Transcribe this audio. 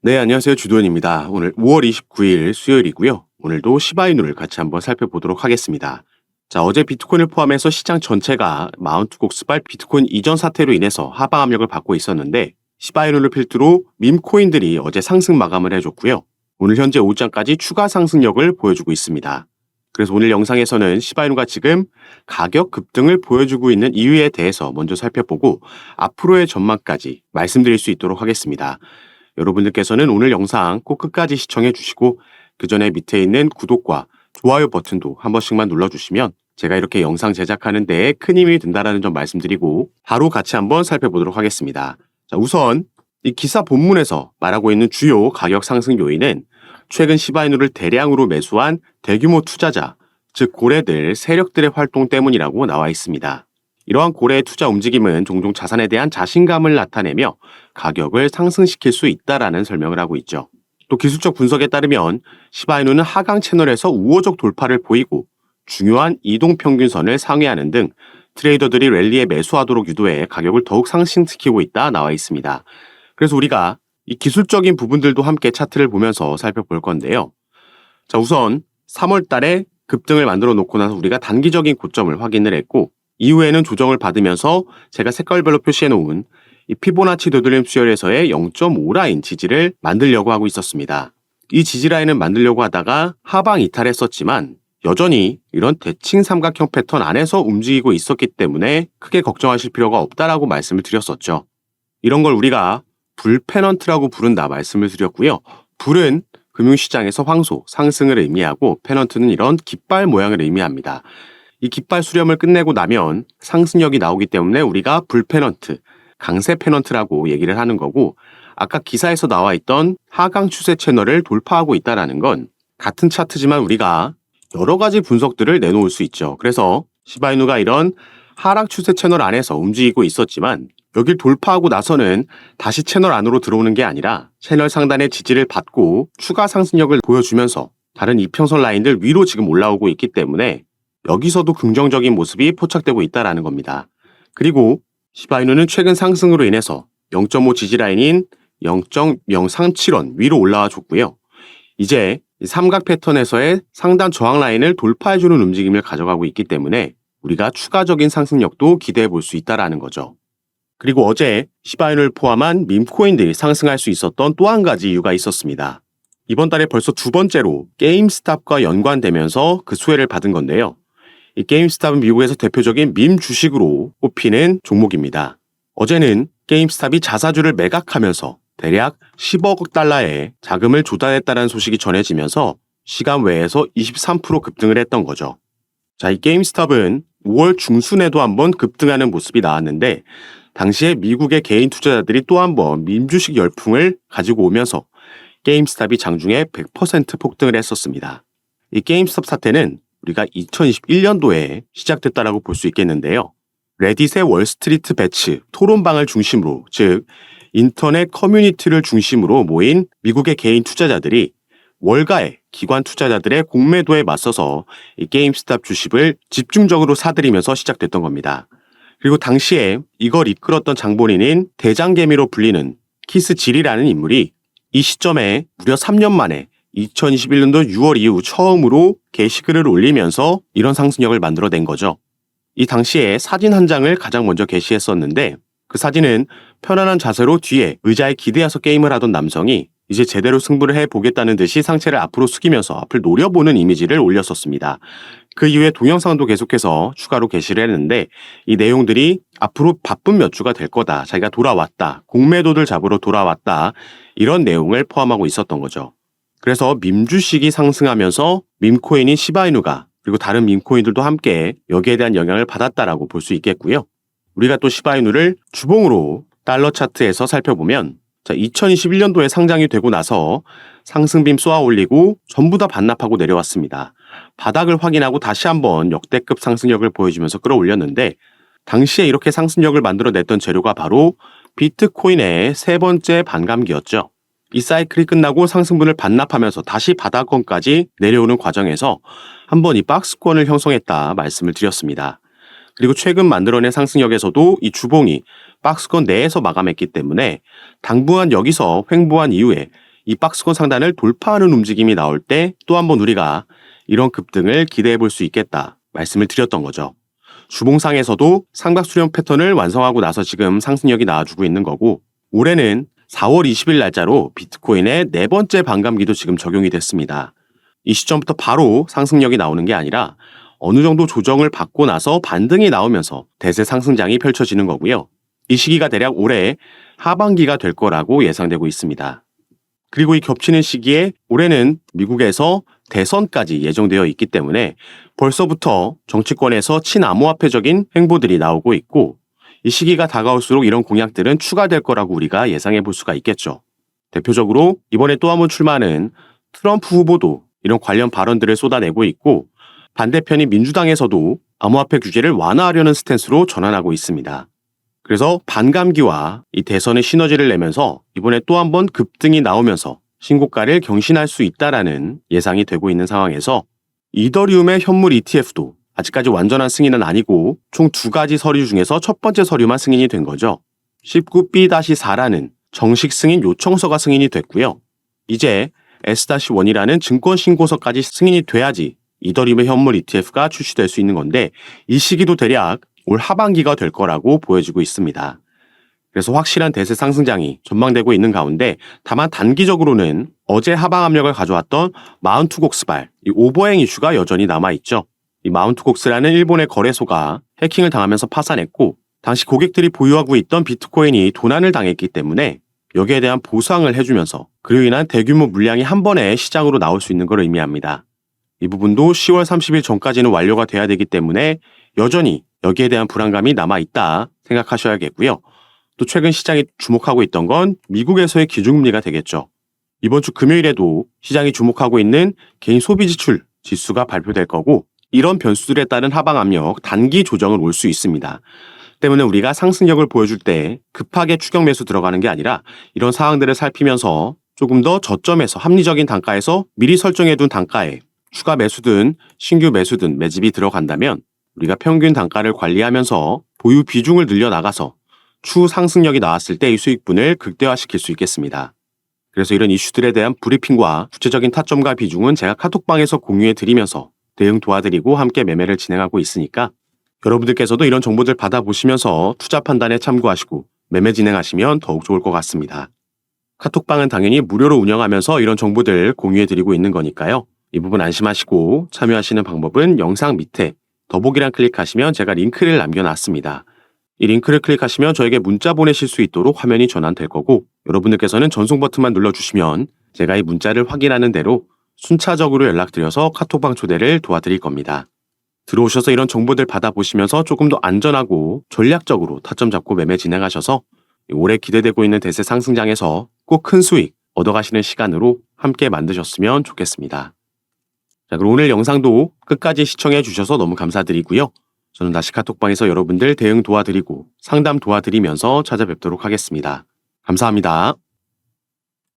네, 안녕하세요. 주도현입니다. 오늘 5월 29일 수요일이고요. 오늘도 시바이누를 같이 한번 살펴보도록 하겠습니다. 자, 어제 비트코인을 포함해서 시장 전체가 마운트 곡스발 비트코인 이전 사태로 인해서 하방 압력을 받고 있었는데 시바이누를 필두로 밈코인들이 어제 상승 마감을 해줬고요. 오늘 현재 오후장까지 추가 상승력을 보여주고 있습니다. 그래서 오늘 영상에서는 시바이누가 지금 가격 급등을 보여주고 있는 이유에 대해서 먼저 살펴보고 앞으로의 전망까지 말씀드릴 수 있도록 하겠습니다. 여러분들께서는 오늘 영상 꼭 끝까지 시청해 주시고 그 전에 밑에 있는 구독과 좋아요 버튼도 한 번씩만 눌러주시면 제가 이렇게 영상 제작하는 데에 큰 힘이 된다는 점 말씀드리고 바로 같이 한번 살펴보도록 하겠습니다. 자, 우선 이 기사 본문에서 말하고 있는 주요 가격 상승 요인은 최근 시바이누를 대량으로 매수한 대규모 투자자, 즉 고래들, 세력들의 활동 때문이라고 나와 있습니다. 이러한 고래의 투자 움직임은 종종 자산에 대한 자신감을 나타내며 가격을 상승시킬 수 있다라는 설명을 하고 있죠. 또 기술적 분석에 따르면 시바이누는 하강 채널에서 우호적 돌파를 보이고 중요한 이동평균선을 상회하는 등 트레이더들이 랠리에 매수하도록 유도해 가격을 더욱 상승시키고 있다 나와 있습니다. 그래서 우리가 이 기술적인 부분들도 함께 차트를 보면서 살펴볼 건데요. 자, 우선 3월 달에 급등을 만들어 놓고 나서 우리가 단기적인 고점을 확인을 했고 이후에는 조정을 받으면서 제가 색깔별로 표시해 놓은 이 피보나치 되돌림 수열에서의 0.5라인 지지를 만들려고 하고 있었습니다. 이 지지라인을 만들려고 하다가 하방 이탈했었지만 여전히 이런 대칭 삼각형 패턴 안에서 움직이고 있었기 때문에 크게 걱정하실 필요가 없다라고 말씀을 드렸었죠. 이런 걸 우리가 불 페넌트라고 부른다 말씀을 드렸고요. 불은 금융시장에서 황소, 상승을 의미하고 페넌트는 이런 깃발 모양을 의미합니다. 이 깃발 수렴을 끝내고 나면 상승력이 나오기 때문에 우리가 불 페넌트, 강세 페넌트라고 얘기를 하는 거고 아까 기사에서 나와 있던 하강 추세 채널을 돌파하고 있다는 건 같은 차트지만 우리가 여러 가지 분석들을 내놓을 수 있죠. 그래서 시바이누가 이런 하락 추세 채널 안에서 움직이고 있었지만 여길 돌파하고 나서는 다시 채널 안으로 들어오는 게 아니라 채널 상단의 지지를 받고 추가 상승력을 보여주면서 다른 이평선 라인들 위로 지금 올라오고 있기 때문에 여기서도 긍정적인 모습이 포착되고 있다는 겁니다. 그리고 시바이누는 최근 상승으로 인해서 0.5 지지라인인 0.037원 위로 올라와 줬고요. 이제 삼각 패턴에서의 상단 저항 라인을 돌파해주는 움직임을 가져가고 있기 때문에 우리가 추가적인 상승력도 기대해 볼 수 있다는 거죠. 그리고 어제 시바이누를 포함한 밈코인들이 상승할 수 있었던 또 한 가지 이유가 있었습니다. 이번 달에 벌써 두 번째로 게임스탑과 연관되면서 그 수혜를 받은 건데요. 이 게임스탑은 미국에서 대표적인 밈 주식으로 꼽히는 종목입니다. 어제는 게임스탑이 자사주를 매각하면서 대략 10억 달러의 자금을 조달했다는 소식이 전해지면서 시간 외에서 23% 급등을 했던 거죠. 자, 이 게임스탑은 5월 중순에도 한번 급등하는 모습이 나왔는데 당시에 미국의 개인 투자자들이 또 한번 밈 주식 열풍을 가지고 오면서 게임스탑이 장중에 100% 폭등을 했었습니다. 이 게임스탑 사태는 우리가 2021년도에 시작됐다라고 볼 수 있겠는데요. 레딧의 월스트리트 배츠 토론방을 중심으로 즉 인터넷 커뮤니티를 중심으로 모인 미국의 개인 투자자들이 월가의 기관 투자자들의 공매도에 맞서서 이 게임스탑 주식을 집중적으로 사들이면서 시작됐던 겁니다. 그리고 당시에 이걸 이끌었던 장본인인 대장개미로 불리는 키스 질이라는 인물이 이 시점에 무려 3년 만에 2021년도 6월 이후 처음으로 게시글을 올리면서 이런 상승력을 만들어낸 거죠. 이 당시에 사진 한 장을 가장 먼저 게시했었는데 그 사진은 편안한 자세로 뒤에 의자에 기대어서 게임을 하던 남성이 이제 제대로 승부를 해보겠다는 듯이 상체를 앞으로 숙이면서 앞을 노려보는 이미지를 올렸었습니다. 그 이후에 동영상도 계속해서 추가로 게시를 했는데 이 내용들이 앞으로 바쁜 몇 주가 될 거다. 자기가 돌아왔다. 공매도들 잡으러 돌아왔다. 이런 내용을 포함하고 있었던 거죠. 그래서 밈 주식이 상승하면서 밈코인인 시바이누가 그리고 다른 밈코인들도 함께 여기에 대한 영향을 받았다라고 볼 수 있겠고요. 우리가 또 시바이누를 주봉으로 달러 차트에서 살펴보면 2021년도에 상장이 되고 나서 상승빔 쏘아 올리고 전부 다 반납하고 내려왔습니다. 바닥을 확인하고 다시 한번 역대급 상승력을 보여주면서 끌어올렸는데 당시에 이렇게 상승력을 만들어냈던 재료가 바로 비트코인의 세 번째 반감기였죠. 이 사이클이 끝나고 상승분을 반납하면서 다시 바닥권까지 내려오는 과정에서 한번 이 박스권을 형성했다 말씀을 드렸습니다. 그리고 최근 만들어낸 상승력에서도 이 주봉이 박스권 내에서 마감했기 때문에 당분간 여기서 횡보한 이후에 이 박스권 상단을 돌파하는 움직임이 나올 때 또 한번 우리가 이런 급등을 기대해 볼 수 있겠다 말씀을 드렸던 거죠. 주봉상에서도 상박 수렴 패턴을 완성하고 나서 지금 상승력이 나와주고 있는 거고, 올해는 4월 20일 날짜로 비트코인의 네 번째 반감기도 지금 적용이 됐습니다. 이 시점부터 바로 상승력이 나오는 게 아니라 어느 정도 조정을 받고 나서 반등이 나오면서 대세 상승장이 펼쳐지는 거고요. 이 시기가 대략 올해 하반기가 될 거라고 예상되고 있습니다. 그리고 이 겹치는 시기에 올해는 미국에서 대선까지 예정되어 있기 때문에 벌써부터 정치권에서 친암호화폐적인 행보들이 나오고 있고, 이 시기가 다가올수록 이런 공약들은 추가될 거라고 우리가 예상해 볼 수가 있겠죠. 대표적으로 이번에 또 한 번 출마하는 트럼프 후보도 이런 관련 발언들을 쏟아내고 있고, 반대편인 민주당에서도 암호화폐 규제를 완화하려는 스탠스로 전환하고 있습니다. 그래서 반감기와 이 대선의 시너지를 내면서 이번에 또 한 번 급등이 나오면서 신고가를 경신할 수 있다라는 예상이 되고 있는 상황에서 이더리움의 현물 ETF도 아직까지 완전한 승인은 아니고 총 두 가지 서류 중에서 첫 번째 서류만 승인이 된 거죠. 19B-4라는 정식 승인 요청서가 승인이 됐고요. 이제 S-1이라는 증권 신고서까지 승인이 돼야지 이더리움의 현물 ETF가 출시될 수 있는 건데, 이 시기도 대략 올 하반기가 될 거라고 보여지고 있습니다. 그래서 확실한 대세 상승장이 전망되고 있는 가운데, 다만 단기적으로는 어제 하방 압력을 가져왔던 마운트 곡스발, 이 오버행 이슈가 여전히 남아있죠. 이 마운트 곡스라는 일본의 거래소가 해킹을 당하면서 파산했고, 당시 고객들이 보유하고 있던 비트코인이 도난을 당했기 때문에 여기에 대한 보상을 해주면서 그로 인한 대규모 물량이 한 번에 시장으로 나올 수 있는 걸 의미합니다. 이 부분도 10월 30일 전까지는 완료가 돼야 되기 때문에 여전히 여기에 대한 불안감이 남아있다 생각하셔야겠고요. 또 최근 시장이 주목하고 있던 건 미국에서의 기준금리가 되겠죠. 이번 주 금요일에도 시장이 주목하고 있는 개인 소비지출 지수가 발표될 거고, 이런 변수들에 따른 하방 압력, 단기 조정을 올 수 있습니다. 때문에 우리가 상승력을 보여줄 때 급하게 추격 매수 들어가는 게 아니라 이런 상황들을 살피면서 조금 더 저점에서 합리적인 단가에서 미리 설정해둔 단가에 추가 매수든 신규 매수든 매집이 들어간다면 우리가 평균 단가를 관리하면서 보유 비중을 늘려나가서 추후 상승력이 나왔을 때 이 수익분을 극대화시킬 수 있겠습니다. 그래서 이런 이슈들에 대한 브리핑과 구체적인 타점과 비중은 제가 카톡방에서 공유해 드리면서 대응 도와드리고 함께 매매를 진행하고 있으니까 여러분들께서도 이런 정보들 받아보시면서 투자 판단에 참고하시고 매매 진행하시면 더욱 좋을 것 같습니다. 카톡방은 당연히 무료로 운영하면서 이런 정보들 공유해 드리고 있는 거니까요. 이 부분 안심하시고 참여하시는 방법은 영상 밑에 더보기란 클릭하시면 제가 링크를 남겨놨습니다. 이 링크를 클릭하시면 저에게 문자 보내실 수 있도록 화면이 전환될 거고, 여러분들께서는 전송 버튼만 눌러주시면 제가 이 문자를 확인하는 대로 순차적으로 연락드려서 카톡방 초대를 도와드릴 겁니다. 들어오셔서 이런 정보들 받아보시면서 조금 더 안전하고 전략적으로 타점 잡고 매매 진행하셔서 올해 기대되고 있는 대세 상승장에서 꼭 큰 수익 얻어가시는 시간으로 함께 만드셨으면 좋겠습니다. 자, 그럼 오늘 영상도 끝까지 시청해 주셔서 너무 감사드리고요. 저는 다시 카톡방에서 여러분들 대응 도와드리고 상담 도와드리면서 찾아뵙도록 하겠습니다. 감사합니다.